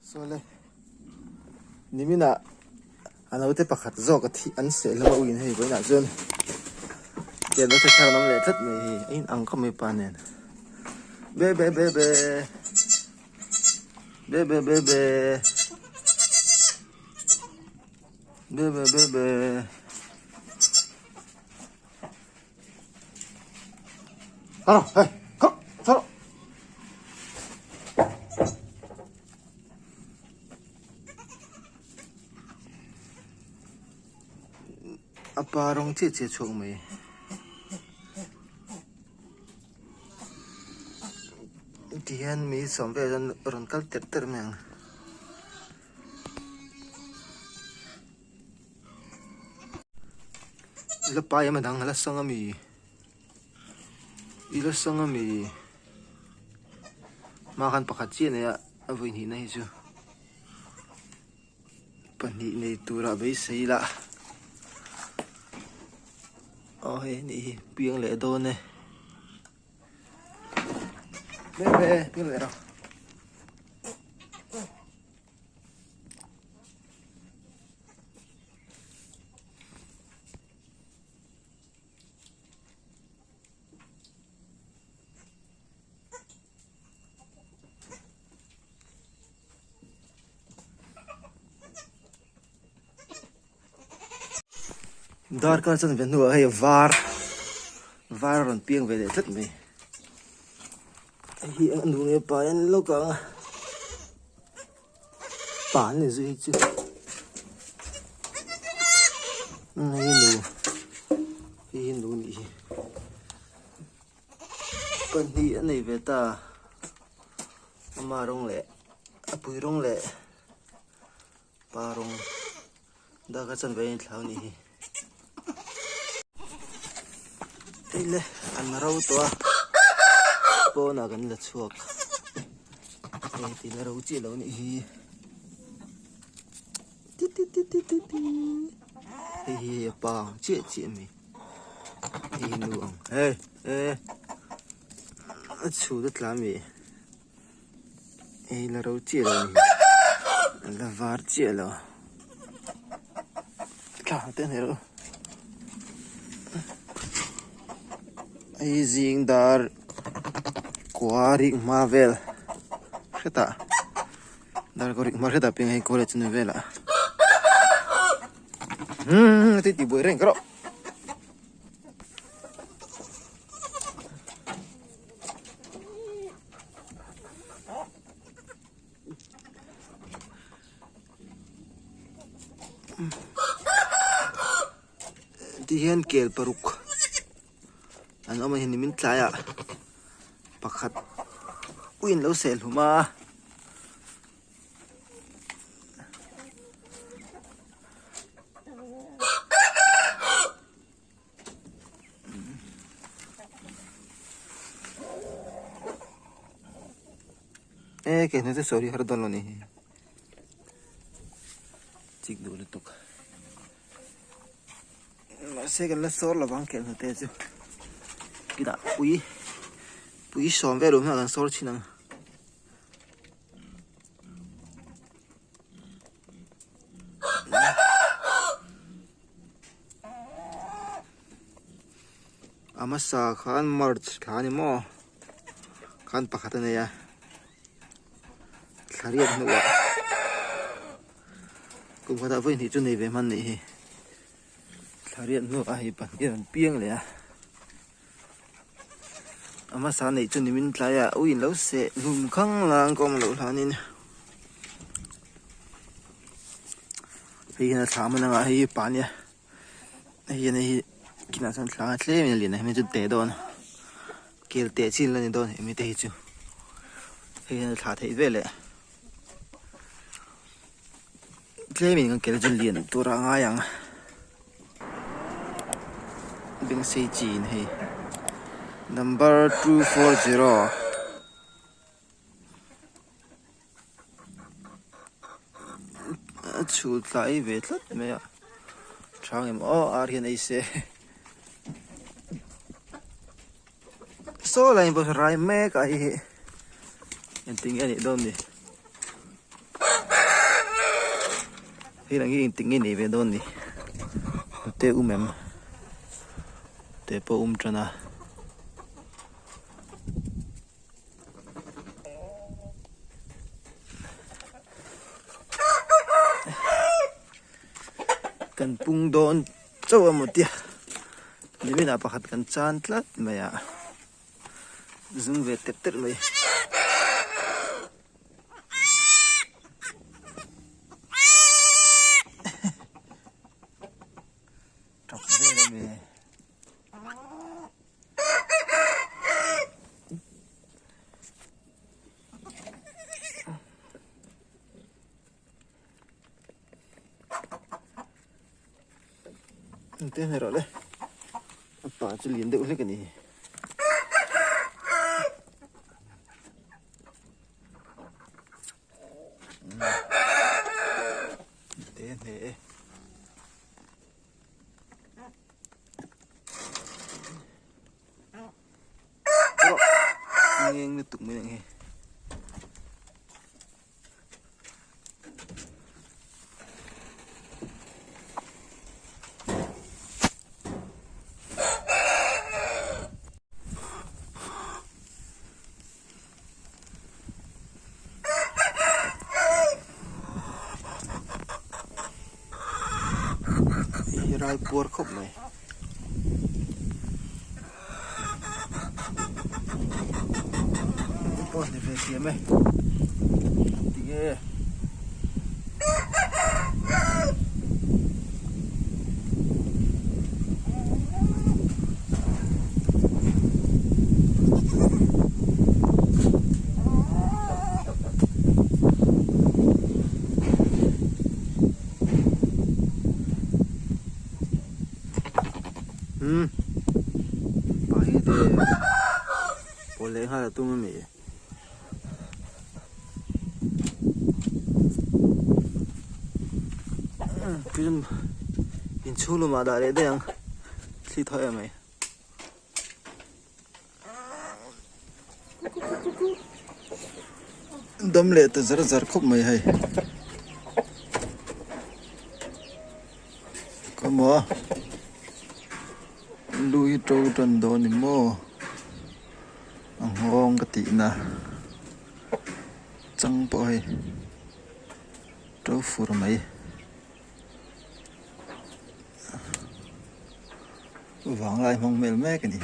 Sole nimina anaute pakhat zawk thi an se lama uin hei boina zon tian do thar nam le that me hi in ang ka me panen be be be be be be be be be be be be alo hey kom solo aparong che che chok me tian mi som ve ron kal ter meng la pa ya madang la sangami ila sangami makan pakhat chi ne avoi ni nei chu pani nei tura bei seila oh he ni piang le do ne be piang le ra dar kan chan ven nu hay var ron piang ve le that me hi an nu nge pa en lo ka pa ne zui chu hi nu ni pan hi an nei ve ta ma rong le apui rong le pa rong da ka chan ve in thlau ni ile an rau to po na gan la chuak ei ti la rau chi lo ni hi ti hi pa chi mi hi nu ang chu da tla mi ei la rau chi lo ni la var chi lo ka ten hero ai zing dar quarik mavel kheta dar quarik mar kheta ping hai college ne vela ti boi reng kro ti hian kel paruk an oma hin min tlaya pakhat uin lo sel huma ke ne sorry har don lo ni chik do le tok se kan la sor la bang kel no te chu kida pui som ve lo ma kan sor chinang ama sa khan march khani mo khan pakhat ne ya thariat no wa kum khata voi ni chu nei ve man ni hi thariat no a hi pan iran piang le ya ama sa nei chu nimin tlaya uin lo se lum khang lang kom lo hlanin hei na thama na hei pania hei na hi kina san thla tle min lin me chu te don kel te chin la ni don mi te hi chu hei na thla thei ve le tle min kan kel chu lin tura nga yang bing sei chin hei number 240 chu tlai ve thlat me a thang em o ar hian ei se so lain bo rai me ka hi en ting ani don ni Hi lang hi tingin ni ve don ni te em te po chana kan pung don chawa mo tia nimi na pakhat kan chan tlat maya zoom ve tet mai top ve me te ne rồi đấy pa chỉ liền được lấy cái này thế này nghe nó tụng mới nghe rai por khop này por de ver aqui mày tinha pahi de pole ha tu me pin pin chulu ma da re de yang si thoe mai dam le to zar zar khop mai hai kamo lui trâu trần đồ ni mo ngon cái tị na trăng bội trâu phù mấy vắng lại mong mèo mẹ cái gì